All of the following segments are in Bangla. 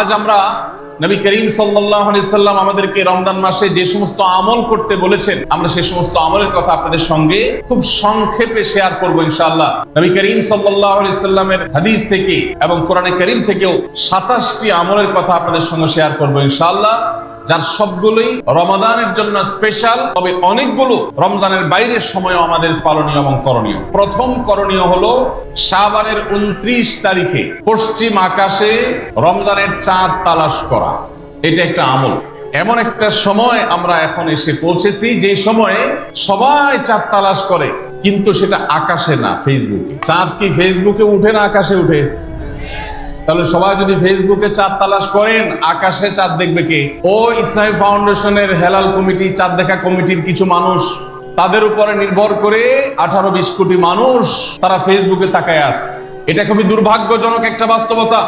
আজ আমরা নবী করিম সাল্লাল্লাহু আলাইহি সাল্লাম আমাদেরকে রমজান মাসে যে সমস্ত আমল করতে বলেছেন, আমরা সেই সমস্ত আমলের কথা আপনাদের সঙ্গে খুব সংক্ষেপে শেয়ার করব ইনশাআল্লাহ। নবী করিম সাল্লাল্লাহু আলাইহি সাল্লামের হাদিস থেকে এবং কোরআনে কারীম থেকেও 27টি আমলের কথা আপনাদের সঙ্গে শেয়ার করব ইনশাআল্লাহ, যার সবগুলোই রমাদানের জন্য স্পেশাল, তবে অনেকগুলো রমজানের বাইরের সময়ও আমাদের পালনীয় এবং করণীয়। প্রথম করণীয় হলো শাবানের 29 তারিখে পশ্চিম আকাশে রমজানের চাঁদ তালাশ করা। এটা একটা আমল। এমন একটা সময় আমরা এখন এসে পৌঁছেছি যে সময়ে সবাই চাঁদ তালাশ করে, কিন্তু সেটা আকাশে না, ফেসবুকে। চাঁদ কি ফেসবুকে উঠে না আকাশে উঠে? তাহলে সবাই যদি ফেসবুকে চাঁদ তালাশ করেন, আকাশে চাঁদ দেখবে কে? ও ইসলামী ফাউন্ডেশনের হেলাল কমিটি, চাঁদ দেখা কমিটির কিছু মানুষ, তাদের উপরে নির্ভর করে 18-20 কোটি মানুষ তারা ফেসবুকে তাকায় আছে। এটা খুবই দুর্ভাগ্যজনক একটা বাস্তবতা।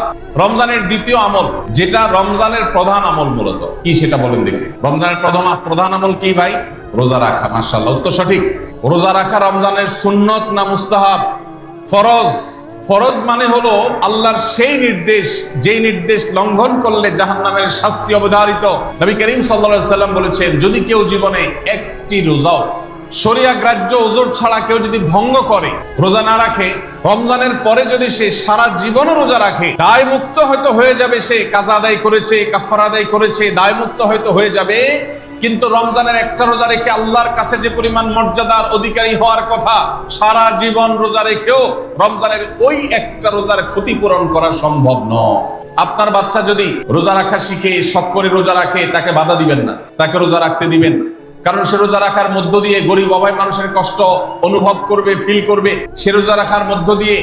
রমজানের দ্বিতীয় আমল, যেটা রমজানের প্রধান আমল মূলত কি সেটা বলেন দেখি। রমজানের প্রধান আমল কি ভাই? রোজা রাখা। মাশাআল্লাহ, উত্তর সঠিক। রোজা রাখা রমজানের সুন্নত না মুস্তাহাব? ফরজ। ফরজ মানে হলো আল্লাহর সেই নির্দেশ, যেই নির্দেশ লঙ্ঘন করলে জাহান্নামের শাস্তি অবধারিত। নবী করিম সাল্লাল্লাহু আলাইহি সাল্লাম বলেছেন, যদি কেউ জীবনে একটি রোজাও শরিয়া গ্রাহ্য ওযর ছাড়া কেউ যদি ভঙ্গ করে, রোজা না রাখে, রমজানের পরে যদি সে সারা জীবনও রোজা রাখে, দায় মুক্ত হয়তো হয়ে যাবে। সে কাজা আদায় করেছে, কাফারা আদায় করেছে, দায় মুক্ত হয়তো হয়ে যাবে। কিন্তু রমজানের একটা রোজা রেখে আল্লাহর কাছে যে পরিমাণ মর্যাদার অধিকারী হওয়ার কথা, সারা জীবন রোজা রেখেও রমজানের ওই একটা রোজার ক্ষতিপূরণ করা সম্ভব নয়। আপনার বাচ্চা যদি রোজা রাখা শিখে, শখ করে রোজা রাখে, তাকে বাধা দিবেন না, তাকে রোজা রাখতে দিবেন। কারণ সে রোজা রাখার মধ্য দিয়ে গরিব অভাবী মানুষের কষ্ট অনুভব করবে, ফিল করবে। সে রোজা রাখার মধ্য দিয়ে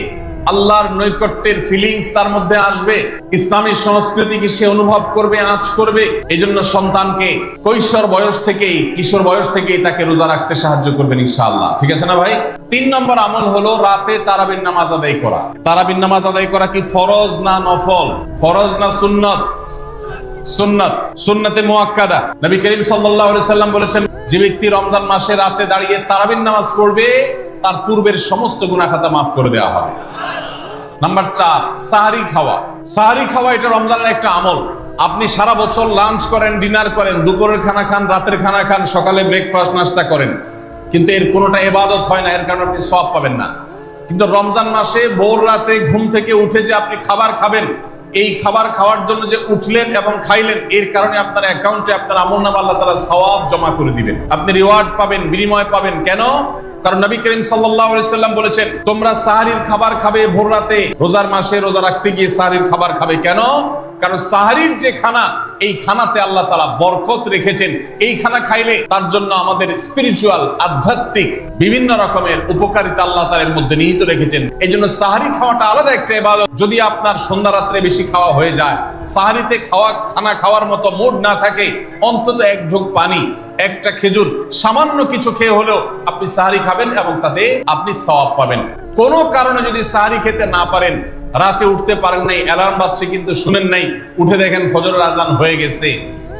আল্লাহর নৈকট্যের ফিলিংস তার মধ্যে আসবে, ইসলামী সংস্কৃতিকে সে অনুভব করবে, আঁচ করবে। এই জন্য সন্তানকে কৈশোর বয়স থেকেই, কিশোর বয়স থেকেই তাকে রোজা রাখতে সাহায্য করবেন ইনশাআল্লাহ। ঠিক আছে না ভাই? 3 নম্বর আমল হলো রাতে তারাবির নামাজ আদায় করা। তারাবির নামাজ আদায় করা কি ফরজ না নফল? ফরজ না সুন্নত? সুন্নত। সুন্নতে মুআক্কাদা। নবী করিম সাল্লাল্লাহু আলাইহি সাল্লাম বলেছেন, যে ব্যক্তি রমজান মাসে রাতে দাঁড়িয়ে তারাবির নামাজ পড়বে, তার পূর্বের সমস্ত গুনাহ খাতা মাফ করে দেওয়া হবে। নাম্বার 4, সাহরি খাওয়া। সাহরি খাওয়া এটা রমজানের একটা আমল। আপনি সারা বছর লাঞ্চ করেন, ডিনার করেন, দুপুরের খানা খান, রাতের খানা খান, সকালে ব্রেকফাস্ট নাস্তা করেন, কিন্তু এর কোনোটা ইবাদত হয় না, এর কারণে আপনি সওয়াব পাবেন না। কিন্তু রমজান মাসে ভোর রাতে ঘুম থেকে উঠে যে আপনি খাবার খাবেন, এই খাবার খাওয়ার জন্য যে উঠলেন এবং খাইলেন, এর কারণে আপনার অ্যাকাউন্টে আপনার আমলনামা আল্লাহ তাআলা সওয়াব জমা করে দিবেন। আপনি রিওয়ার্ড পাবেন, বিনিময় পাবেন। কেন? কারণ নবী করিম সাল্লাল্লাহু আলাইহি সাল্লাম বলেছেন, তোমরা সাহরির খাবার খাবে ভোর রাতে। রোজার মাসে রোজা রাখতে গিয়ে সাহরির খাবার খাবে। কেন? কারণ সাহরির যে খানা, এই খানাতে আল্লাহ তাআলা বরকত রেখেছেন। এই খানা খাইলে তার জন্য আমাদের স্পিরিচুয়াল, আধ্যাত্মিক বিভিন্ন রকমের উপকারিতা আল্লাহ তাআলা এর মধ্যে নিহিত রেখেছেন। এই জন্য সাহরি খাওয়াটা আলাদা একটা ইবাদত। যদি আপনার সন্ধ্যা রাত্রে বেশি খাওয়া হয়ে যায়, সাহরিতে খানা খাওয়ার মতো মুড না থাকে, অন্তত এক ঢোক পানি, একটা খেজুর, সামান্য কিছু খেয়ে হলেও আপনি সাহরি খাবেন এবং তাতে আপনি সওয়াব পাবেন। কোনো কারণে যদি সাহরি খেতে না পারেন, রাতে উঠতে পারেন নাই, অ্যালার্ম বাজছে কিন্তু শুনেন নাই, উঠে দেখেন ফজরের আজান হয়ে গেছে,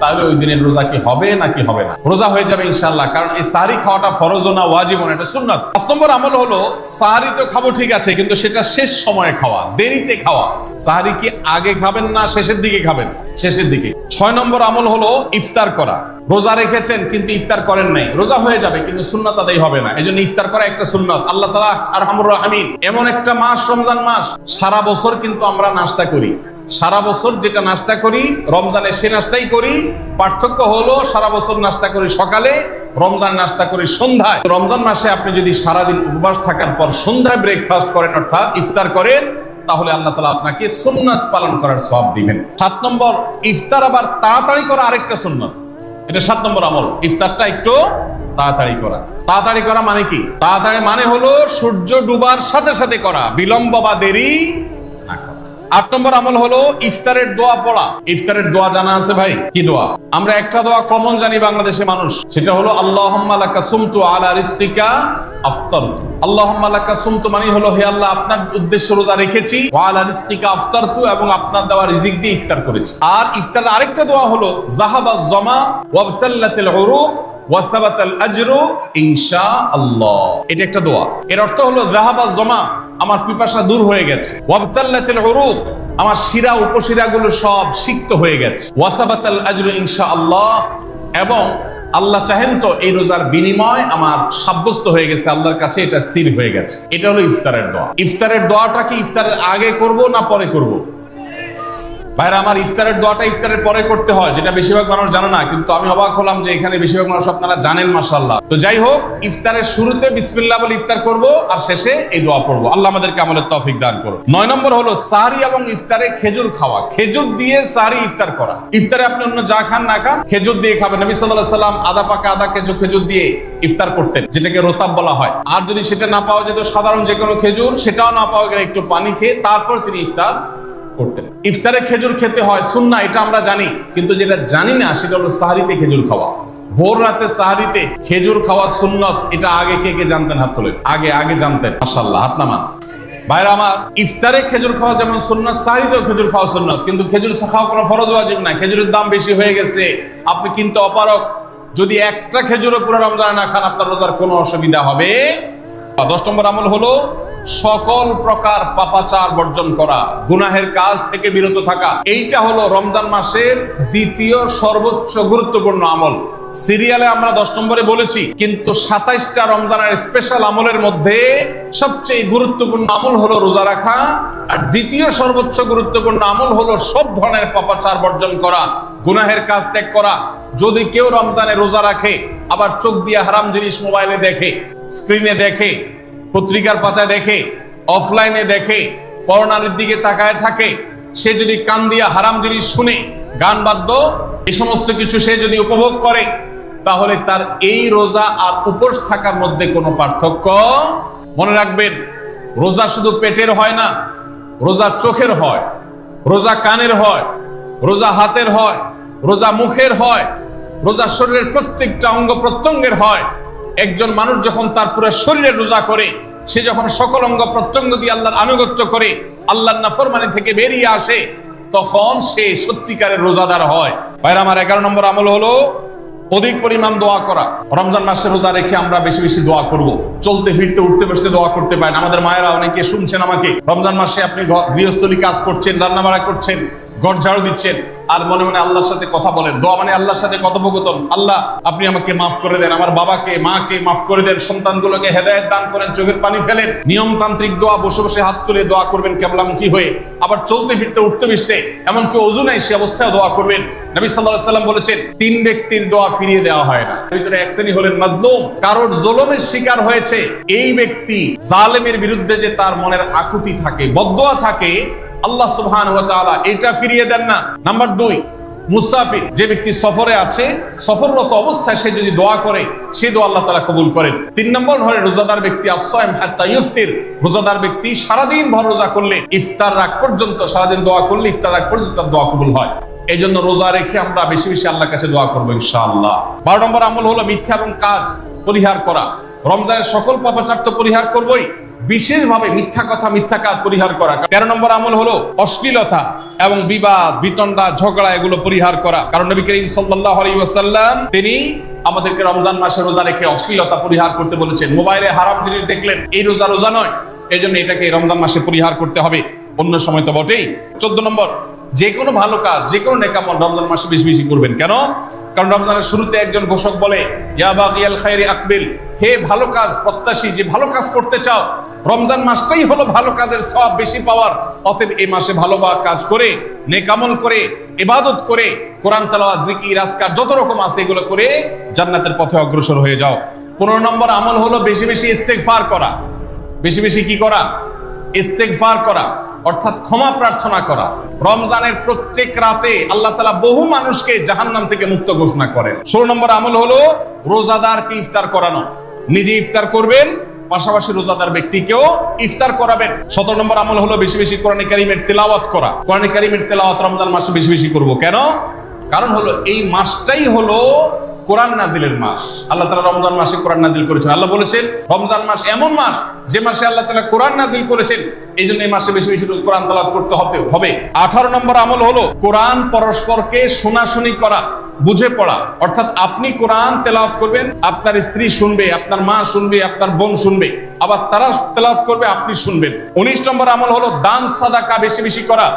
তাহলে ওই দিনের রোজা কি হবে নাকি হবে না? রোজা হয়ে যাবে ইনশাআল্লাহ। কারণ এই সাহরি খাওয়াটা ফরজও না, ওয়াজিবও না, এটা সুন্নাত। 5 নম্বর আমল হলো, সাহরি তো খাবো ঠিক আছে, কিন্তু সেটা শেষ সময়ে খাওয়া, দেরিতে খাওয়া। সাহরি কি আগে খাবেন না শেষের দিকে খাবেন? শেষের দিকে। 6 নম্বর আমল হলো ইফতার করা। রোজা রেখেছেন কিন্তু ইফতার করেন নাই, রোজা হয়ে যাবে কিন্তু সুন্নাত আদায় হবে না। এজন্য ইফতার করা একটা সুন্নাত। আল্লাহ তাআলা আরহামুর রাহিমিন, এমন একটা মাস রমজান মাস, সারা বছর কিন্তু আমরা নাস্তা করি। সারা বছর যেটা নাস্তা করি, রমজানে সে নাস্তাই করি। পার্থক্য হলো সারা বছর নাস্তা করি সকালে, রমজান নাস্তা করি সন্ধ্যায়। রমজান মাসে আপনি যদি সারাদিন উপবাস থাকার পর সন্ধ্যায় ব্রেকফাস্ট করেন, অর্থাৎ ইফতার করেন, তাহলে আল্লাহ তাআলা আপনাকে সুন্নাত পালন করার সওয়াব দিবেন। 7 নম্বর, ইফতার আবার তাড়াতাড়ি করা আরেকটা সুন্নাত। এটা 7 নম্বর আমল, ইফতারটা একটু তাড়াতাড়ি করা। তাড়াতাড়ি করা মানে কি? তাড়াতাড়ি মানে হলো সূর্য ডুবার সাথে সাথে করা, বিলম্ব বা দেরি না করা। 8 নম্বর আমল হলো ইফতারের দোয়া পড়া। ইফতারের দোয়া জানা আছে ভাই? কি দোয়া? আমরা একটা দোয়া কমন জানি বাংলাদেশে মানুষ, সেটা হলো আল্লাহুম্মা লাকা সুমতু আলা রিজকিকা আফতারতু। আল্লাহুম্মা লাকা সুমতু মানে হলো, হে আল্লাহ, আপনার উদ্দেশ্যে রোজা রেখেছি, ওয়া আলা রিজকিকা আফতারতু, এবং আপনার দেওয়া রিজিক দিয়ে ইফতার করেছি। আর ইফতারের আরেকটা দোয়া হলো যাহাবাজ জামা ওয়াবতাল্লাতিল উরুক ওয়া সাবাতাল আজরু ইনশাআল্লাহ। এটা একটা দোয়া। এর অর্থ হলো যাহাবাজ জামা, আমার পিপাসা দূর হয়ে গেছে। ওয়াবতাল্লাতিল উরুক, আমার শিরা উপশিরাগুলো সব সিক্ত হয়ে গেছে। ওয়াসাবাতাল আজরু ইনশাআল্লাহ, এবং আল্লাহ চাহেন তো এই রোজার বিনিময় আমার সাব্যস্ত হয়ে গেছে আল্লাহর কাছে, এটা স্থির হয়ে গেছে। এটা হলো ইফতারের দোয়া। ইফতারের দোয়াটা কি ইফতারের আগে করব না পরে করব? ভাইরা আমার, ইফতারের দোয়াটা ইফতারের পরে করতে হয়, যেটা বেশিরভাগ মানুষ জানে না, কিন্তু আমি অবাক হলাম যে এখানে বেশিরভাগ মানুষ আপনারা জানেন, মাশাআল্লাহ। তো যাই হোক, ইফতারের শুরুতে বিসমিল্লাহ বলে ইফতার করব, আর শেষে এই দোয়া পড়বো। আল্লাহ আমাদেরকে আমলের তৌফিক দান করুন। 9 নম্বর হলো সাহরি এবং ইফতারে খেজুর খাওয়া। খেজুর দিয়ে সাহরি ইফতার করা। ইফতারে আপনি অন্য যা খান না খান, খেজুর দিয়ে খাবেন। নবী সাল্লাল্লাহু আলাইহি সাল্লাম আদা পাকা আদা খেজুর দিয়ে ইফতার করতেন, যেটাকে রোতাব বলা হয়। আর যদি সেটা না পাওয়া যেত, সাধারণ যে কোনো খেজুর, সেটাও না পাওয়া গেলে একটু পানি খেয়ে তারপর তিনি ইফতার করতেন। ইফতারে খেজুর খেতে হয় সুন্নাহ, এটা আমরা জানি, কিন্তু যেটা জানি না সেটা হলো সাহরিতে খেজুর খাওয়া। ভোর রাতে সাহরিতে খেজুর খাওয়া সুন্নত, এটা আগে কে কে জানতেন? হাত তোলেন। আগে জানতেন, মাশাআল্লাহ, হাত নামান। ভাইরা আমার, ইফতারে খেজুর খাওয়া যেমন সুন্নাত, সাহরিতেও খেজুর খাওয়া সুন্নাত, কিন্তু খেজুর খাওয়া কোনো ফরজ ওয়াজিব না। খেজুরের দাম বেশি হয়ে গেছে, আপনি কিনতে অপারগ। যদি একটা খেজুরও পুরো রমজানে না খান, আপনার রোজার কোনো অসুবিধা হবে। 10 নম্বর আমল হলো সকল প্রকার পাপাচার বর্জন করা, গুনাহের কাজ থেকে বিরত থাকা। এইটা হলো রমজান মাসের দ্বিতীয় সর্বোচ্চ গুরুত্বপূর্ণ আমল। সিরিয়ালে আমরা 10 নম্বরে বলেছি, কিন্তু 27টা রমজানের স্পেশাল আমলের মধ্যে সবচেয়ে গুরুত্বপূর্ণ আমল হলো রোজা রাখা, আর দ্বিতীয় সর্বোচ্চ গুরুত্বপূর্ণ আমল হলো সব ধরনের পাপাচার বর্জন করা, গুনাহের কাজ ত্যাগ করা। যদি কেউ রমজানে রোজা রাখে, আবার চোখ দিয়ে হারাম জিনিস মোবাইলে দেখে, স্ক্রিনে দেখে, পত্রিকার পাতায় দেখে, অফলাইনে দেখে, পরনারীর দিকে তাকায় থাকে, সে যদি কান দিয়া হারাম জিনিস শুনে, গান বাদ্য, এই সমস্ত কিছু সে যদি উপভোগ করে, তাহলে তার এই রোজা আর উপোস থাকার মধ্যে কোনো পার্থক্য। মনে রাখবেন, রোজা শুধু পেটের হয় না, রোজা চোখের হয়, রোজা কানের হয়, রোজা হাতের হয়, রোজা মুখের হয়, রোজা শরীরের প্রত্যেকটা অঙ্গ প্রত্যঙ্গের হয়। একজন মানুষ যখন তার পুরো শরীরে রোজা করে, সে যখন সকল অঙ্গ প্রত্যঙ্গ দিয়ে আল্লাহর আনুগত্য করে, আল্লাহর নাফরমানি থেকে বেরিয়ে আসে, তখন সে সত্যিকারের রোজাদার হয়। ভাইরা আমার, 11 নম্বর আমল হলো অধিক পরিমাণ দোয়া করা। রমজান মাসে রোজা রেখে আমরা বেশি বেশি দোয়া করব। চলতে ফিরতে উঠতে বসতে দোয়া করতে পারেন। আমাদের মায়েরা অনেকে শুনছেন আমাকে, রমজান মাসে আপনি গৃহস্থলী কাজ করছেন, রান্না বাড়া করছেন, ঘর ঝাড়ু দিচ্ছেন, আর মনে মনে আল্লাহর সাথে কথা বলেন। দোয়া মানে আল্লাহর সাথে কথোপকথন। আল্লাহ, আপনি আমাকে মাফ করে দেন, আমার বাবাকে মাকে মাফ করে দেন, সন্তানগুলোকে হেদায়েত দান করেন, চোখের পানি ফেলেন। নিয়মতান্ত্রিক দোয়া, বসে বসে হাত তুলে দোয়া করবেন কিবলামুখী হয়ে। আবার চলতে ফিরতে উঠতে বসতে, এমনকি ওযু নাই সে অবস্থায় দোয়া করবেন। নবী সাল্লাল্লাহু আলাইহি ওয়াসাল্লাম বলেছেন, 3 ব্যক্তির দোয়া ফিরিয়ে দেওয়া হয় না। ভিতরে এক শ্রেণী হলেন মাজলুম, কারোর জুলুমের শিকার হয়েছে। এই ব্যক্তি জালেমের বিরুদ্ধে যে তার মনের আকুতি থাকে, বদদোয়া থাকে, আল্লাহ সুবহানাহু ওয়া তাআলা এটা ফিরিয়ে দেন না। নাম্বার 2, মুসাফির, যে ব্যক্তি সফরে আছে, সফররত অবস্থায় সে যদি দোয়া করে, সেই দোয়া আল্লাহ তাআলা কবুল করেন। 3 নম্বর হলো রোজাদার ব্যক্তি, as-সাইম হাত্তা ইফতির, রোজাদার ব্যক্তি সারাদিন ভর রোজা করলে, ইফতার রাগ পর্যন্ত, সারাদিন দোয়া করলে ইফতার রাগ পর্যন্ত তার দোয়া কবুল হয়। এই জন্য রোজা রেখে আমরা বেশি বেশি আল্লাহর কাছে দোয়া করবো ইনশাআল্লাহ। 12 নম্বর আমল হলো মিথ্যা এবং কাজ পরিহার করা। রমজানের সকল পাপাচার তো পরিহার করবই, বিশেষভাবে মিথ্যা কথা, মিথ্যা কাজ পরিহার করা। 13 নম্বর আমল হলো অশ্লীলতা এবং বিবাদ, বিতণ্ডা, ঝগড়া, এগুলো পরিহার করা। কারণ নবী করিম সাল্লাল্লাহু আলাইহি ওয়াসাল্লাম তিনি আমাদেরকে রমজান মাসে রোজা রেখে অশ্লীলতা পরিহার করতে বলেছেন। মোবাইলে হারাম জিনিস দেখলেন, এই রোজা নয়, এই জন্য এটাকে রমজান মাসে পরিহার করতে হবে, অন্য সময় তো বটেই। 14 নম্বর, যে কোনো ভালো কাজ, যে কোনো নেকামল রমজান মাসে বেশি বেশি করবেন। কেন? কারণ রমজানের শুরুতে একজন ঘোষক বলে, ইয়া বাগিয়াল খায়রি আকবিল, হে ভালো কাজ প্রত্যাশী, যে ভালো কাজ করতে চাও, রমজান মাসটাই হলো ভালো কাজের সওয়াব বেশি পাওয়ার। অতএব এই মাসে ভালো কাজ করে, নেকামল করে, ইবাদত করে, কোরআন তেলাওয়াত, জিকির, আজকার যত রকম আছে এগুলো করে জান্নাতের পথে অগ্রসর হয়ে যাও। 15 নম্বর আমল হলো বেশি বেশি ইস্তেগফার করা। বেশি বেশি কি করা? ইস্তেগফার করা, অর্থাৎ ক্ষমা প্রার্থনা করা। রমজানের প্রত্যেক রাতে আল্লাহ তাআলা বহু মানুষকে জাহান্নাম থেকে মুক্ত ঘোষণা করেন। 16 নম্বর আমল হলো রোজাদারকে ইফতার করানো। নিজে ইফতার করবেন, পাশাপাশি রোজাদার ব্যক্তিকেও ইফতার করাবেন। 17 নম্বর আমল হলো বেশি বেশি কোরআন কারীমের তেলাওয়াত করা। কোরআন কারীমের তেলাওয়াত রমজান মাসে বেশি বেশি করব। কেন? কারণ হলো এই মাসটাই হলো কোরআন নাজিলের মাস। আল্লাহ তাআলা রমজান মাসে কোরআন নাজিল করেছেন। আল্লাহ বলেছেন রমজান মাস এমন মাস যে মাসে আল্লাহ তাআলা কোরআন নাজিল করেছেন, এই জন্য এই মাসে বেশি বেশি কোরআন তেলাওয়াত করতে হবে। 18 নম্বর আমল হলো কোরআন পরস্পরকে শোনাশুনি করা, বুঝে পড়া। অর্থাৎ আপনি কোরআন তেলাওয়াত করবেন, আপনার স্ত্রী শুনবে, আপনার মা শুনবে, আপনার বোন শুনবে। আবার তারা তেলাওয়াত করবে, আপনি শুনবেন। 19 নম্বর আমল হলো দান সাদাকা বেশি বেশি করা।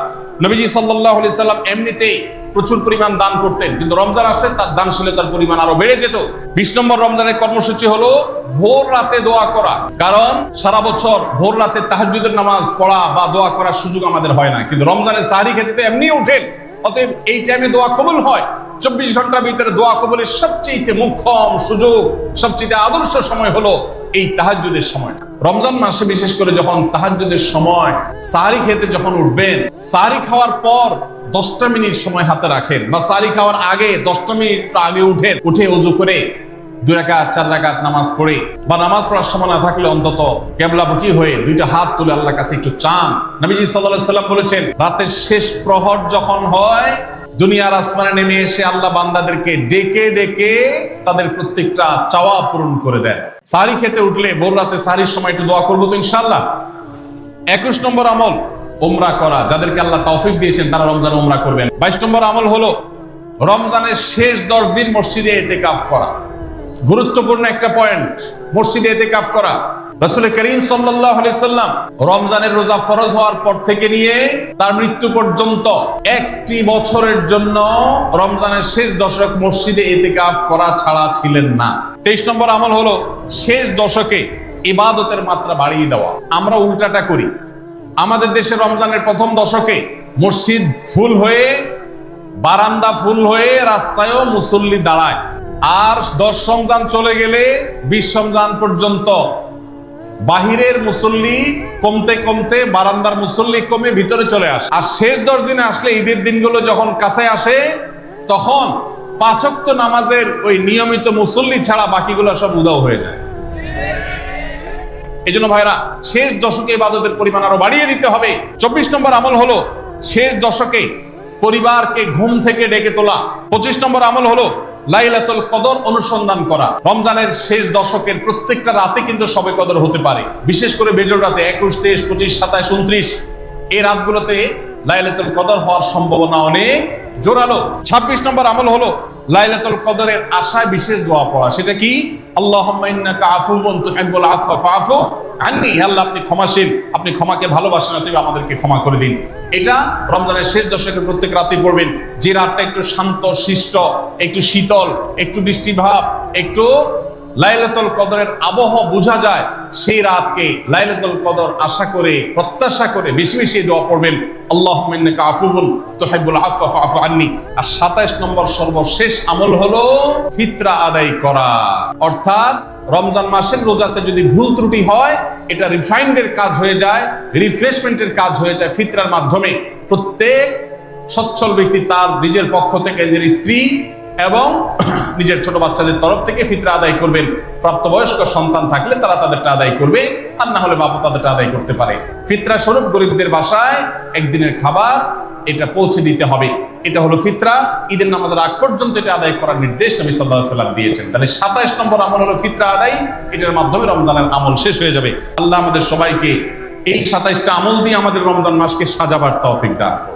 নবীজি সাল্লাল্লাহু আলাইহি সাল্লাম এমনিতেই প্রচুর পরিমাণ দান করতেন, কিন্তু রমজান আসলে তার দানশীলতার পরিমাণ আরো বেড়ে যেত। 20 নম্বর রমজানের কর্মসূচি হলো ভোর রাতে দোয়া করা। কারণ সারা বছর ভোর রাতে তাহাজ্জুদের নামাজ পড়া বা দোয়া করার সুযোগ আমাদের হয় না, কিন্তু রমজানের সাহরি খেতে তো এমনি ওঠেন, অতএব এই টাইমে দোয়া কবুল হয়। 24 ঘন্টার ভিতরে দোয়া কবুলের সবচেয়ে মুখ্যম সুযোগ, সবচেয়ে আদর্শ সময় হলো এই তাহাজ্জুদের সময়। রমজান মাসে বিশেষ করে যখন তাহাজ্জুদের সময় সাহরি খেতে যখন উঠবেন, সাহরি খাওয়ার পর 10টা মিনিট সময় হাতে রাখেন, বা সাহরি খাওয়ার আগে 10টা মিনিট আগে উঠেন, উঠে ওযু করে 2 রাকাত 4 রাকাত নামাজ পড়ে, বা নামাজ পড়ার সময় না থাকলে অন্তত কিবলামুখী হয়ে 2টা হাত তুলে আল্লাহর কাছে একটু চান। নবীজি সাল্লাল্লাহু আলাইহি সাল্লাম বলেছেন, রাতের শেষ প্রহর যখন হয়, দুনিয়ার আসমানে নেমে এসে আল্লাহ বান্দাদেরকে ডেকে ডেকে তাদের প্রত্যেকটা চাওয়া পূরণ করে দেন। সাহরি খেতে উঠলে ভোর রাতে সাহরির সময় একটু দোয়া করবো তো ইনশাআল্লাহ। 21 নম্বর আমল উমরা করা। যাদেরকে আল্লাহ তৌফিক দিয়েছেন তারা রমজানে উমরা করবেন। 22 নম্বর আমল হলো রমজানের শেষ 10 দিন মসজিদে ইতিকাফ করা। গুরুত্বপূর্ণ একটা পয়েন্ট, মসজিদে ইতিকাফ করা। রাসূল করিম সাল্লাল্লাহু আলাইহি সাল্লাম রমজানের রোজা ফরজ হওয়ার পর থেকে নিয়ে তার মৃত্যু পর্যন্ত একটি বছরের জন্য রমজানের শেষ দশক মসজিদে ইতিকাফ করা ছাড়া ছিলেন না। 23 নম্বর আমল হলো শেষ দশকে ইবাদতের মাত্রা বাড়িয়ে দেওয়া। আমরা উল্টাটা করি। আমাদের দেশে রমজানের প্রথম দশকে মসজিদ ফুল হয়ে, বারান্দা ফুল হয়ে, রাস্তায়ও মুসল্লি দাঁড়ায়। আর 10 রমজান চলে গেলে 20 রমজান পর্যন্ত বাহিরের মুসল্লি কমতে কমতে বারান্দার মুসল্লি কমে ভিতরে চলে আসে। আর শেষ 10 দিনে আসলে, ঈদের দিনগুলো যখন কাছে আসে, তখন 5 ওয়াক্ত নামাজের ওই নিয়মিত মুসল্লি ছাড়া বাকিগুলো সব উধাও হয়ে যায়। এই জন্য ভাইরা, শেষ দশকে ইবাদতের পরিমাণ আরো বাড়িয়ে দিতে হবে। 24 নম্বর আমল হলো শেষ দশকে পরিবারকে ঘুম থেকে ডেকে তোলা। 25 নম্বর আমল হলো লাইলাতুল কদর অনুসন্ধান করা। রমজানের শেষ দশকের প্রত্যেকটা রাতে কিন্তু শবে কদর হতে পারে, বিশেষ করে বেজর রাতে 21, 23, 25, 27, 29 এই রাতগুলোতে লাইলাতুল কদর হওয়ার সম্ভাবনা অনেক জোরালো। 26 নম্বর আমল হলো লাইলাতুল কদরের আশায় বিশেষ দোয়া পড়া। সেটা কি? আল্লাহুম্মা ইন্নাকা আফুউন তুহিব্বুল আফওয়া ফাআফু আন্নী। আল্লাহ, আপনি ক্ষমাশীল, আপনি ক্ষমাকে ভালোবাসেন, অতএব আমাদেরকে ক্ষমা করে দিন। এটা রমজানের শেষ দশকের প্রত্যেক রাতে পড়বেন। যে রাতটা একটু শান্ত শিষ্ট, একটু শীতল, একটু বৃষ্টিভাব, একটু লাইলাতুল কদরের আবহ বোঝা যায়, সেই রাতকে লাইলাতুল কদর আশা করে, প্রত্যাশা করে বেশি বেশি দোয়া পড়বেন, আল্লাহুম্মা ইন্নাকা আফুউন তুহিব্বুল আফওয়া ফাআফু আন্নী। আর 27 নম্বর সর্বশেষ আমল হলো ফিতরা আদায় করা। অর্থাৎ রমজান মাসের রোজাতে যদি ভুল ত্রুটি হয়, এটা রিফাইন্ডের কাজ হয়ে যায়, রিফ্রেশমেন্টের কাজ হয়ে যায়। ফিতরার মাধ্যমে প্রত্যেক সচ্ছল ব্যক্তি তার নিজের পক্ষ থেকে, নিজের স্ত্রী এবং নিজের ছোট বাচ্চাদের তরফ থেকে ফিতরা আদায় করবেন। প্রাপ্তবয়স্ক সন্তান থাকলে তারা তাদেরটা আদায় করবে, আর না হলে বাবা তাদেরটা আদায় করতে পারে। ফিতরা স্বরূপ গরিবদের বাসায় একদিনের খাবার এটা পৌঁছে দিতে হবে। এটা হলো ফিতরা। ঈদের নামাজের আগ পর্যন্ত এটা আদায় করার নির্দেশ নবী সাল্লাল্লাহু আলাইহি ওয়াসাল্লাম দিয়েছেন। তাহলে 27 নম্বর আমল হলো ফিতরা আদায়। এটার মাধ্যমে রমজানের আমল শেষ হয়ে যাবে। আল্লাহ আমাদের সবাইকে এই 27টা আমল দিয়ে আমাদের রমজান মাসকে সাজাবার তৌফিক দান করুন।